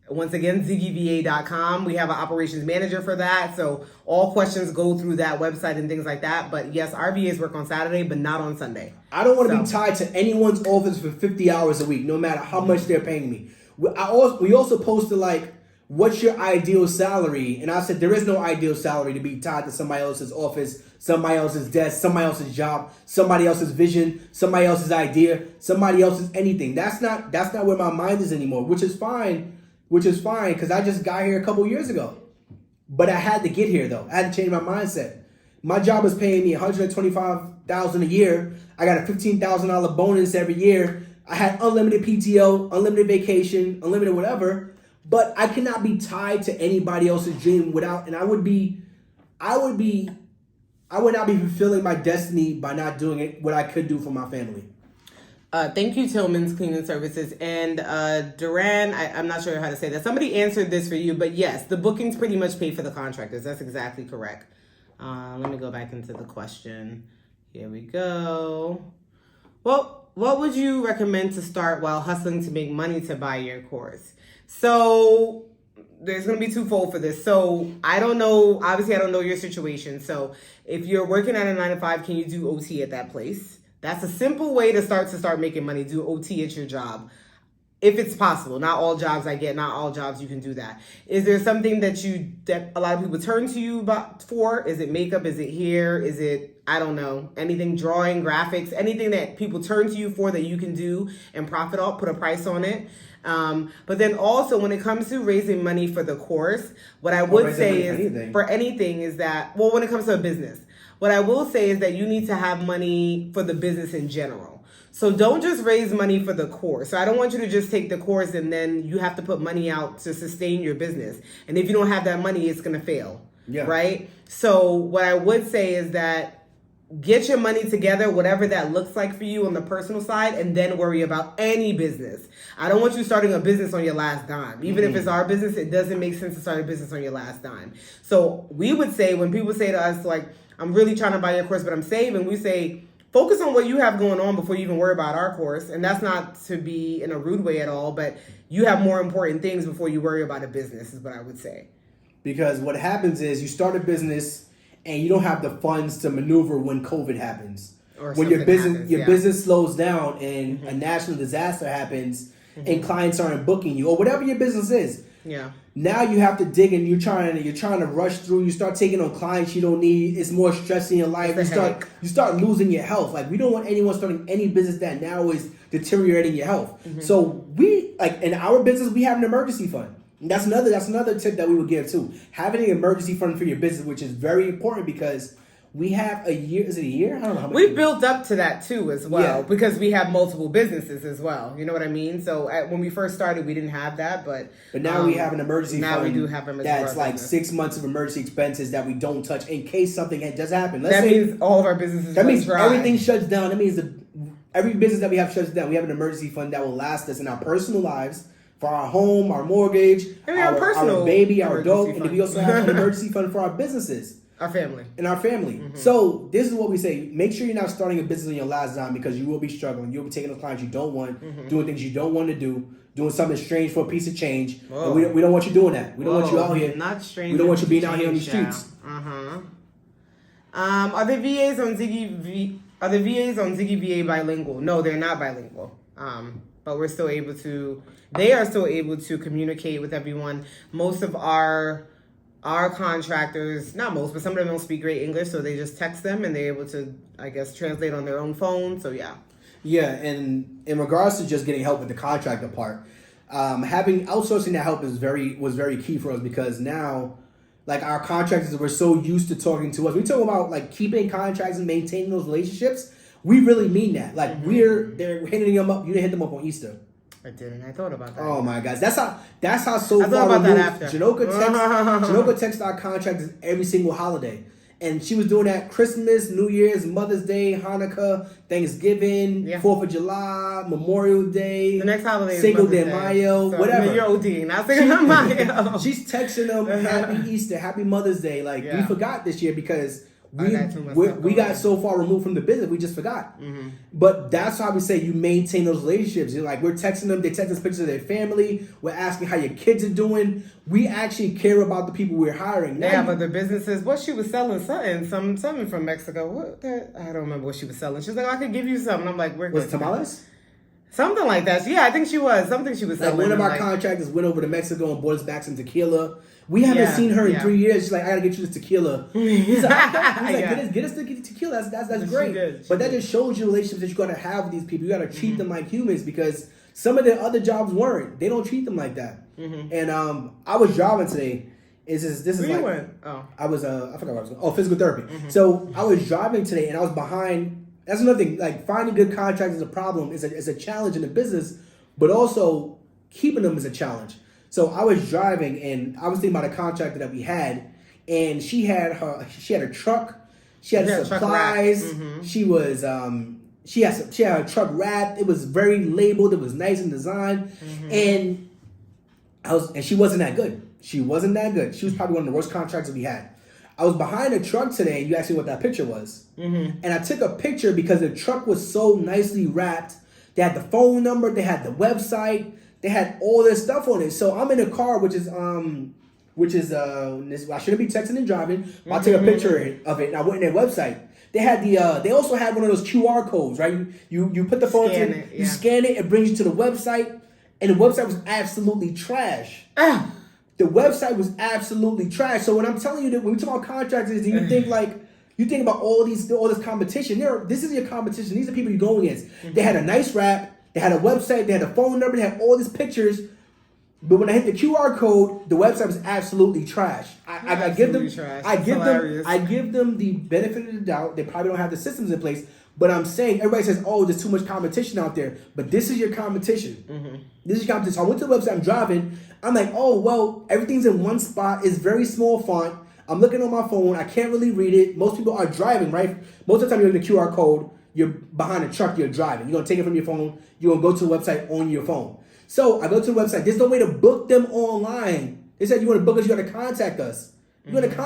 once again, ziggyva.com. We have an operations manager for that. So all questions go through that website and things like that. But yes, our VAs work on Saturday, but not on Sunday. I don't want to be tied to anyone's office for 50 hours a week, no matter how much they're paying me. We also posted, like, what's your ideal salary? And I said, there is no ideal salary to be tied to somebody else's office, somebody else's desk, somebody else's job, somebody else's vision, somebody else's idea, somebody else's anything. That's not where my mind is anymore, which is fine because I just got here a couple years ago. But I had to get here, though. I had to change my mindset. My job is paying me $125,000 a year. I got a $15,000 bonus every year. I had unlimited PTO, unlimited vacation, unlimited whatever. But I cannot be tied to anybody else's dream and I would not be fulfilling my destiny by not doing it what I could do for my family. Thank you, Tillman's Cleaning Services. And Duran, I'm not sure how to say that. Somebody answered this for you, but yes, the bookings pretty much pay for the contractors. That's exactly correct. Let me go back into the question. Here we go. Well, what would you recommend to start while hustling to make money to buy your course? So there's going to be twofold for this. So I don't know. Obviously, I don't know your situation. So if you're working at a 9 to 5, can you do OT at that place? That's a simple way to start making money. Do OT at your job. If it's possible. Not all jobs I get, not all jobs you can do that. Is there something that a lot of people turn to you for? Is it makeup? Is it hair? Is it, I don't know, anything, drawing, graphics, anything that people turn to you for that you can do and profit off, put a price on it? But then also when it comes to raising money for the course, what I would say is for anything is that, well, when it comes to a business, what I will say is that you need to have money for the business in general. So don't just raise money for the course. So I don't want you to just take the course and then you have to put money out to sustain your business. And if you don't have that money, it's going to fail. Yeah. Right? So what I would say is that get your money together, whatever that looks like for you on the personal side, and then worry about any business. I don't want you starting a business on your last dime. Even if it's our business, it doesn't make sense to start a business on your last dime. So we would say, when people say to us, like, I'm really trying to buy your course, but I'm saving, we say, focus on what you have going on before you even worry about our course. And that's not to be in a rude way at all, but you have more important things before you worry about a business, is what I would say. Because what happens is you start a business and you don't have the funds to maneuver when COVID happens. Or when your something business happens, your yeah. business slows down and a national disaster happens and clients aren't booking you or whatever your business is. Yeah. Now you have to dig and you're trying to rush through. You start taking on clients you don't need. It's more stress in your life. It's a headache. You start losing your health. Like we don't want anyone starting any business that now is deteriorating your health. So we like in our business we have an emergency fund. And that's another tip that we would give too. Having an emergency fund for your business, which is very important because we have a year. Is it a year? I don't know how much. We built up to that too as well Yeah. because we have multiple businesses as well. You know what I mean? So when we first started, we didn't have that, but now we have an emergency now fund. we do have emergency that's for our like business. 6 months of emergency expenses that we don't touch in case something does happen. Let's That say means all of our businesses. that run means dry. everything shuts down. That means every business that we have shuts down. We have an emergency fund that will last us in our personal lives for our home, our mortgage, And we have a personal our baby, our emergency dog, and fund. then we also have an emergency fund for our businesses. Our family. In our family. So this is what we say. Make sure you're not starting a business on your last dime because you will be struggling. You'll be taking those clients you don't want, doing things you don't want to do, doing something strange for a piece of change. And we don't want you doing that. We don't want you out here. Not strange. We don't want you being out here on the change, streets. Are the VAs on Ziggy VA bilingual? No, they're not bilingual. But we're still able to. They are still able to communicate with everyone. Most of our contractors, not most, but some of them don't speak great English, so they just text them and they're able to, I guess, translate on their own phone. So yeah. Yeah, and in regards to just getting help with the contractor part, having outsourcing that help was very key for us because now, like our contractors were so used to talking to us. We talk about like keeping contracts and maintaining those relationships. We really mean that. Like they're hitting them up. You didn't hit them up on Easter. I didn't. I thought about that. Oh my gosh, that's how so I thought far about that removed. after. Janoka texts our contractors every single holiday, and she was doing that Christmas, New Year's, Mother's Day, Hanukkah, Thanksgiving, 4th of July, Memorial Day, The next holiday is Cinco Mother's de Day. Mayo, So, whatever. You're ODing, not Cinco de Mayo. She's texting them Happy Easter, Happy Mother's Day. Like we forgot this year because we got so far removed from the business, we just forgot. But that's how we say you maintain those relationships. You're like we're texting them, they text us pictures of their family. We're asking how your kids are doing. We actually care about the people we're hiring. Yeah, but the businesses, what she was selling, something from Mexico. I don't remember what she was selling. She was like, I could give you something. I'm like, we're was good. it tamales? Something like that. Yeah, I think she was. Something she was Like selling. one of our like, contractors went over to Mexico and bought us back some tequila. We haven't seen her in 3 years. She's like, I gotta get you this tequila. He's like, get us the tequila. That's great. But that just shows you relationships that you gotta have with these people. You gotta treat them like humans because some of their other jobs weren't. They don't treat them like that. And I was driving today. This is Where like you went? Oh. I was I forgot where I was going. Oh, physical therapy. So I was driving today and I was behind. That's another thing. Like finding good contractors is a problem. It's a challenge in the business, but also keeping them is a challenge. So I was driving and I was thinking about a contractor that we had, and she had a truck, she had supplies, she was she had her truck wrapped. It was very labeled. It was nice in design, and she wasn't that good. She wasn't that good. She was probably one of the worst contractors we had. I was behind a truck today, and you asked me what that picture was, and I took a picture because the truck was so nicely wrapped. They had the phone number, they had the website. They had all this stuff on it. So I'm in a car, which is I shouldn't be texting and driving. But I took a picture of it and I went in their website. They had they also had one of those QR codes, right? You put the phone in, you scan it, it brings you to the website, and the website was absolutely trash. The website was absolutely trash. So when I'm telling you that when we talk about contractors, you think about all this competition. This is your competition. These are people you're going against. They had a nice rap. They had a website, they had a phone number, they had all these pictures. But when I hit the QR code, the website was absolutely trash. I give them the benefit of the doubt. They probably don't have the systems in place. But I'm saying, everybody says, oh, there's too much competition out there. But this is your competition. This is your competition. So I went to the website, I'm driving. I'm like, oh, well, everything's in one spot. It's very small font. I'm looking on my phone. I can't really read it. Most people are driving, right? Most of the time you're in the QR code. You're behind a truck, you're driving. You're going to take it from your phone. You're going to go to the website on your phone. So I go to the website. There's no way to book them online. They said, you want to book us, you got to contact us. I'm like,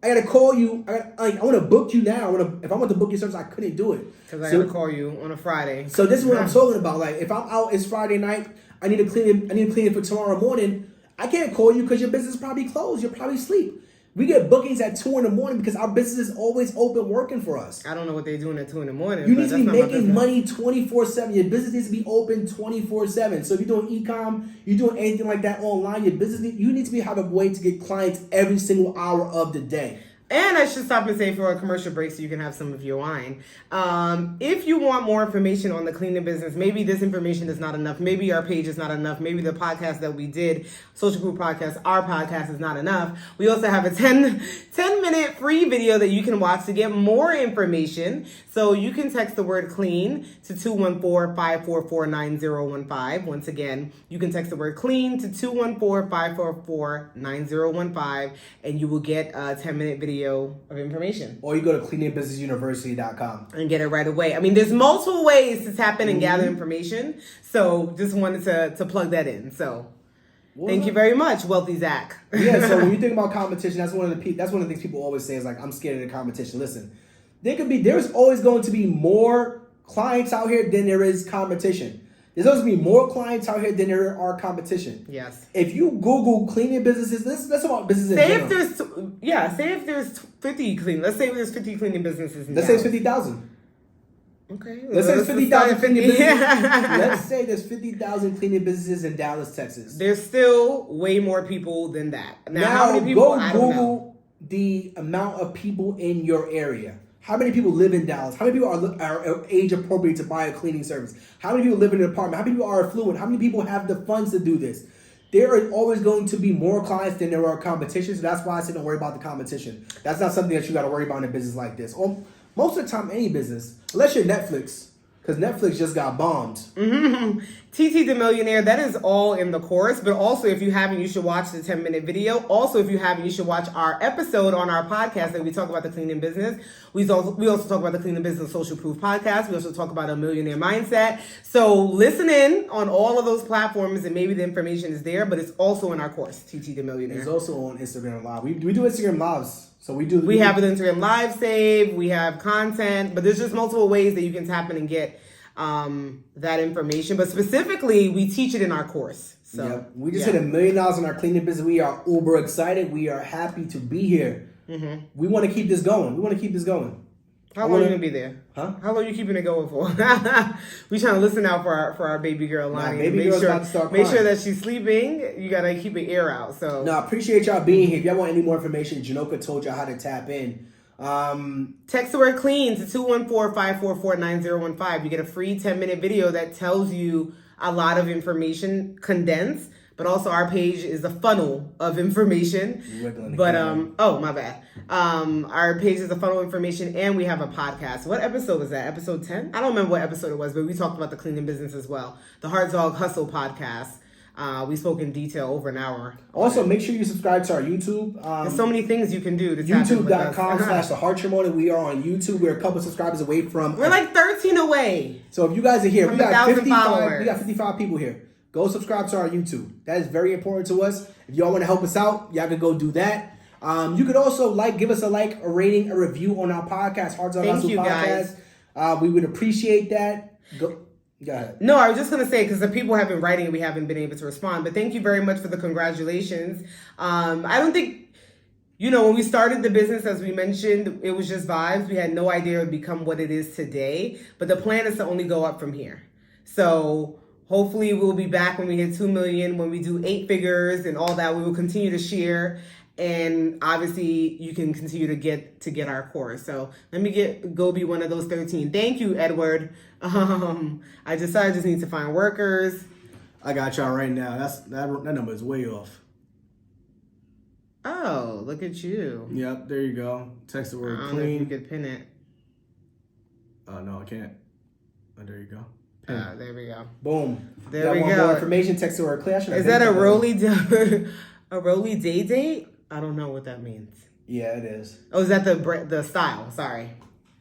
I got to call you. I want to book you now. If I want to book your service, I couldn't do it. Because I got to call you on a Friday. So this is what I'm talking about. Like, if I'm out, it's Friday night. I need to clean it for tomorrow morning. I can't call you because your business is probably closed. You're probably asleep. We get bookings at 2 in the morning because our business is always open working for us. I don't know what they're doing at 2 in the morning. You need to be that's not my making business. money 24/7. Your business needs to be open 24/7. So if you're doing e-com, you're doing anything like that online, your business you need to have a way to get clients every single hour of the day. And I should stop and say for a commercial break so you can have some of your wine. If you want more information on the cleaning business, maybe this information is not enough. Maybe our page is not enough. Maybe the podcast that we did, Social Proof Podcast, our podcast is not enough. We also have a 10-minute free video that you can watch to get more information. So you can text the word clean to 214-544-9015. Once again, you can text the word clean to 214-544-9015 and you will get a 10-minute video of information. Or you go to cleaningbusinessuniversity.com and get it right away. I mean, there's multiple ways to tap in and gather information. So just wanted to plug that in. So thank you very much, Wealthy Zach. Yeah, so when you think about competition, that's one of the things people always say is like, I'm scared of the competition. Listen, there's always going to be more clients out here than there is competition. There's always going to be more clients out here than there are competition. Yes. If you Google cleaning businesses, let's talk about businesses in general. Say if there's 50 cleaning. Let's say there's 50 cleaning businesses in Let's say Dallas. it's 50,000. Okay. Let's say it's 50,000 cleaning businesses. Yeah. Let's say there's 50,000 cleaning businesses in Dallas, Texas. There's still way more people than that. Now Now how many people? go I don't know. Google the amount of people in your area. How many people live in Dallas? How many people are age appropriate to buy a cleaning service? How many people live in an apartment? How many people are affluent? How many people have the funds to do this? There are always going to be more clients than there are competition. So that's why I say don't worry about the competition. That's not something that you got to worry about in a business like this. Or most of the time, any business, unless you're Netflix, because Netflix just got bombed. Mm-hmm. TT the Millionaire, that is all in the course. But also, if you haven't, you should watch the 10-minute video. Also, if you haven't, you should watch our episode on our podcast that we talk about the cleaning business. We also talk about the cleaning business social proof podcast. We also talk about a millionaire mindset. So listen in on all of those platforms and maybe the information is there, but it's also in our course, TT the Millionaire. It's also on Instagram Live. We do Instagram Lives. So we have an Instagram Live save. We have content, but there's just multiple ways that you can tap in and get that information. But specifically, we teach it in our course. So yep. We just hit $1 million in our cleaning business. We are uber excited. We are happy to be here. Mm-hmm. We want to keep this going. How long are you gonna be there? Huh? How long are you keeping it going for? We trying to listen out for our baby girl, Lonnie. Baby girl's about to start make crying. sure that she's sleeping. You gotta keep an ear out. So no, I appreciate y'all being here. If y'all want any more information, Janoka told y'all how to tap in. Text the word clean to 214-544-9015. You get a free 10-minute video that tells you a lot of information condensed. But also our page is a funnel of information. But oh my bad. Our page is a funnel of information and we have a podcast. What episode was that? Episode 10? I don't remember what episode it was, but we talked about the cleaning business as well. The Hard Dog Hustle podcast. We spoke in detail over an hour. Also, make sure you subscribe to our YouTube. There's so many things you can do to tap in with us. YouTube.com/theheartshare. We are on YouTube. We're a couple subscribers away from. We're like 13 away. So if you guys are here, we got 55. Followers. We got 55 people here. Go subscribe to our YouTube. That is very important to us. If y'all want to help us out, y'all can go do that. You could also give us a rating, a review on our podcast, Hard Dog Hustle Podcast. Guys. We would appreciate that. Go ahead. No, I was just going to say, because the people have been writing and we haven't been able to respond. But thank you very much for the congratulations. I don't think, when we started the business, as we mentioned, it was just vibes. We had no idea it would become what it is today. But the plan is to only go up from here. So hopefully we'll be back when we hit 2 million, when we do 8 figures and all that. We will continue to share. And obviously you can continue to get our course. So let me go be one of those 13. Thank you, Edward. I just need to find workers. I got y'all right now. That number is way off. Oh, look at you. Yep, there you go. Text the word I don't know if you could pin it. Oh no, I can't. Oh, there you go. There we go. Boom. There we want go. More information, text the word clear. Is that a Rolly day date? I don't know what that means. Yeah, it is. Oh, is that the style? Sorry.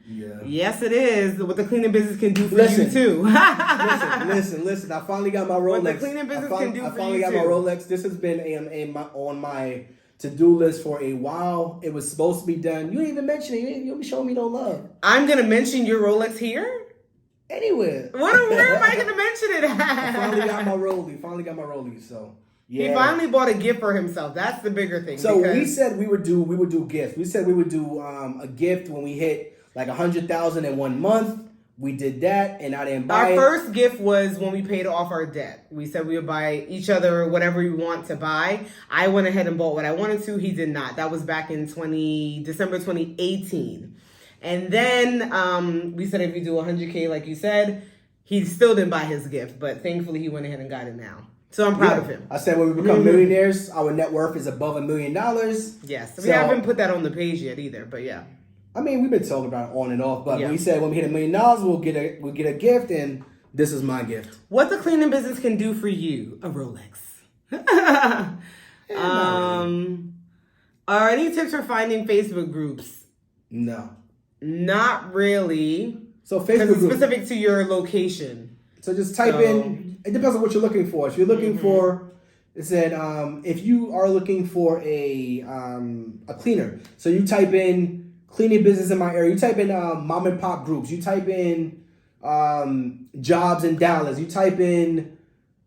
Yeah. Yes, it is. What the cleaning business can do for you too. listen. I finally got my Rolex. What the cleaning business can do for you too. I finally got my Rolex. This has been on my to-do list for a while. It was supposed to be done. You didn't even mention it. You didn't show me no love. I'm gonna mention your Rolex here. Anywhere. Where am I gonna mention it at? I finally got my Rollie. So He finally bought a gift for himself. That's the bigger thing. So we said we would do gifts. We said we would do a gift when we hit like 100,000 in 1 month. We did that, and I didn't buy it. Our first gift was when we paid off our debt. We said we would buy each other whatever we want to buy. I went ahead and bought what I wanted to. He did not. That was back in December 2018. And then we said if we do 100K, like you said, he still didn't buy his gift, but thankfully he went ahead and got it now. So I'm proud of him. I said when we become millionaires, our net worth is above $1 million. Yes. We haven't put that on the page yet either, but yeah. I mean, we've been talking about it on and off, but we said when we hit $1 million, we'll get a gift, and this is my gift. What the cleaning business can do for you? A Rolex. Are any tips for finding Facebook groups? No. Not really. So Facebook groups, specific to your location. So just type in. It depends on what you're looking for. If you're looking for, it said, if you are looking for a cleaner, so you type in cleaning business in my area. You type in mom and pop groups. You type in jobs in Dallas. You type in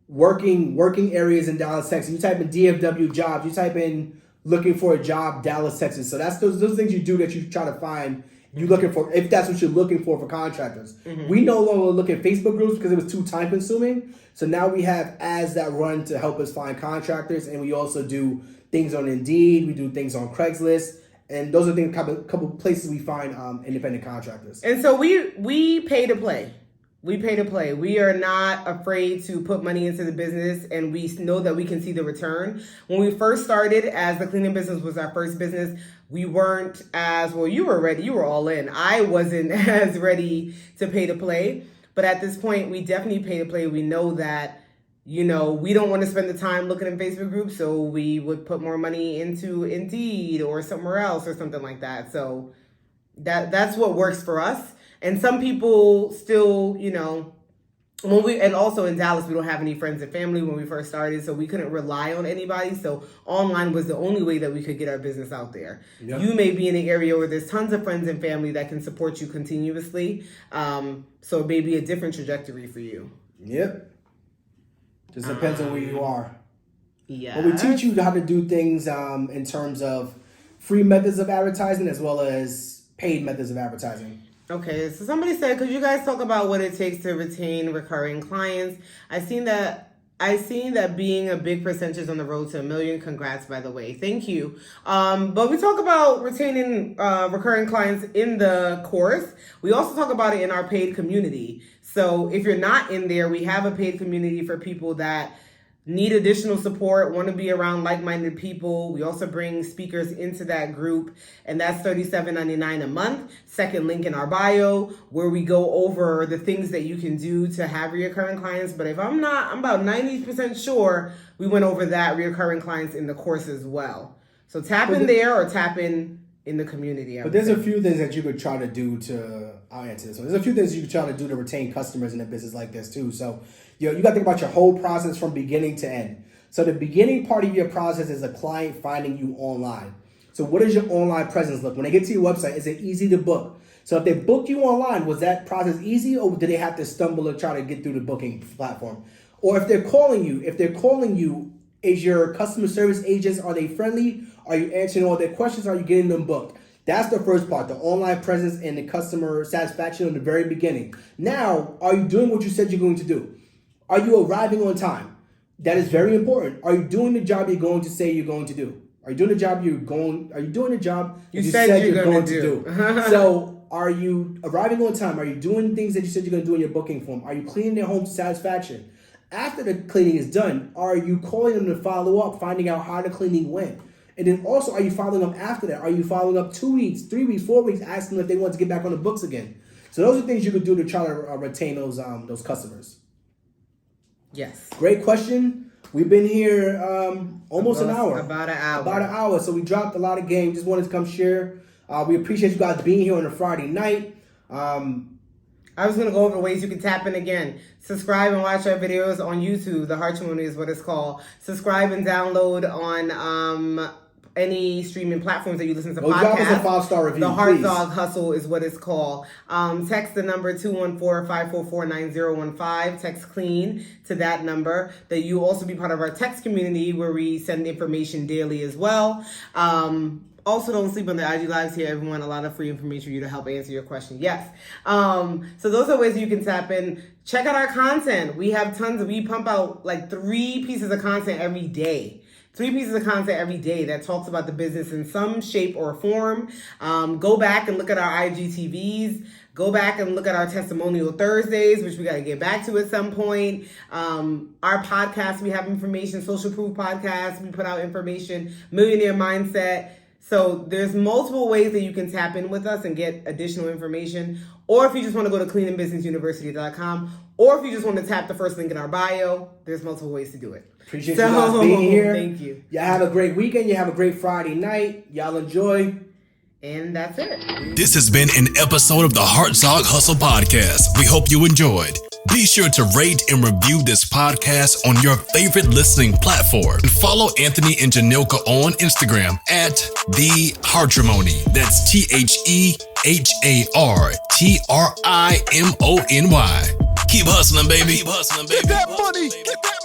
working areas in Dallas, Texas. You type in DFW jobs. You type in looking for a job, Dallas, Texas. So that's those things you do that you try to find. You looking for, if that's what you're looking for contractors. We no longer look at Facebook groups because it was too time consuming. So now we have ads that run to help us find contractors, and we also do things on Indeed. We do things on Craigslist, and those are the couple places we find independent contractors. And so we pay to play. We pay to play. We are not afraid to put money into the business, and we know that we can see the return. When we first started, as the cleaning business was our first business, we weren't as, well, you were ready. You were all in. I wasn't as ready to pay to play. But at this point, we definitely pay to play. We know that, we don't want to spend the time looking at Facebook groups, so we would put more money into Indeed or somewhere else or something like that. So that's what works for us. And some people still, and also in Dallas, we don't have any friends and family when we first started, so we couldn't rely on anybody. So online was the only way that we could get our business out there. Yep. You may be in an area where there's tons of friends and family that can support you continuously. So it may be a different trajectory for you. Yep. Just depends on where you are. Yeah. But we teach you how to do things in terms of free methods of advertising as well as paid methods of advertising. Okay, so somebody said, could you guys talk about what it takes to retain recurring clients? I've seen that being a big percentage on the road to $1 million. Congrats, by the way. Thank you. But we talk about retaining recurring clients in the course. We also talk about it in our paid community. So if you're not in there, we have a paid community for people that need additional support, want to be around like-minded people. We also bring speakers into that group, and that's $37.99 a month. Second link in our bio, where we go over the things that you can do to have recurring clients. But if I'm about 90% sure we went over that recurring clients in the course as well. So tap in there or tap in the community. But there's a few things that you could try to do I'll answer this one. There's a few things you could try to do to retain customers in a business like this too. So, you got to think about your whole process from beginning to end. So the beginning part of your process is a client finding you online. So what does your online presence look? When they get to your website, is it easy to book? So if they booked you online, was that process easy, or did they have to stumble or try to get through the booking platform? Or if they're calling you, is your customer service agents, are they friendly? Are you answering all their questions? Are you getting them booked? That's the first part, the online presence and the customer satisfaction in the very beginning. Now, are you doing what you said you're going to do? Are you arriving on time? That is very important. Are you doing the job you're going to say you're going to do? Are you doing the job you said you're going to do? So are you arriving on time? Are you doing things that you said you're going to do in your booking form? Are you cleaning their home to satisfaction? After the cleaning is done, are you calling them to follow up, finding out how the cleaning went? And then also, are you following up after that? Are you following up 2 weeks, 3 weeks, 4 weeks, asking them if they want to get back on the books again? So those are things you could do to try to retain those customers. Yes. Great question. We've been here almost an hour. About an hour. So we dropped a lot of game. Just wanted to come share. We appreciate you guys being here on a Friday night. I was going to go over the ways you can tap in again. Subscribe and watch our videos on YouTube. The Heart Community is what it's called. Subscribe and download on any streaming platforms that you listen to Drop us a podcasts. 5-star review, The Heart please. Dog Hustle is what it's called. Text the number 214-544-9015. Text clean to that number. That you also be part of our text community where we send information daily as well. Also, don't sleep on the IG Lives here, everyone. A lot of free information for you to help answer your question. Yes. So those are ways you can tap in. Check out our content. We have we pump out like 3 pieces of content every day. 3 pieces of content every day that talks about the business in some shape or form. Go back and look at our IGTVs. Go back and look at our Testimonial Thursdays, which we got to get back to at some point. Our podcast, we have information. Social Proof Podcast, we put out information. Millionaire Mindset. So there's multiple ways that you can tap in with us and get additional information. Or if you just want to go to cleanandbusinessuniversity.com, or if you just want to tap the first link in our bio, there's multiple ways to do it. Appreciate you guys being here. Thank you. Y'all have a great weekend. You have a great Friday night. Y'all enjoy. And that's it. This has been an episode of the Heart Dog Hustle podcast. We hope you enjoyed. Be sure to rate and review this podcast on your favorite listening platform. And follow Anthony and Janilka on Instagram at The Heartrimony. That's TheHartrimony. Keep hustling, baby. Keep hustling, baby. Get that money. Get that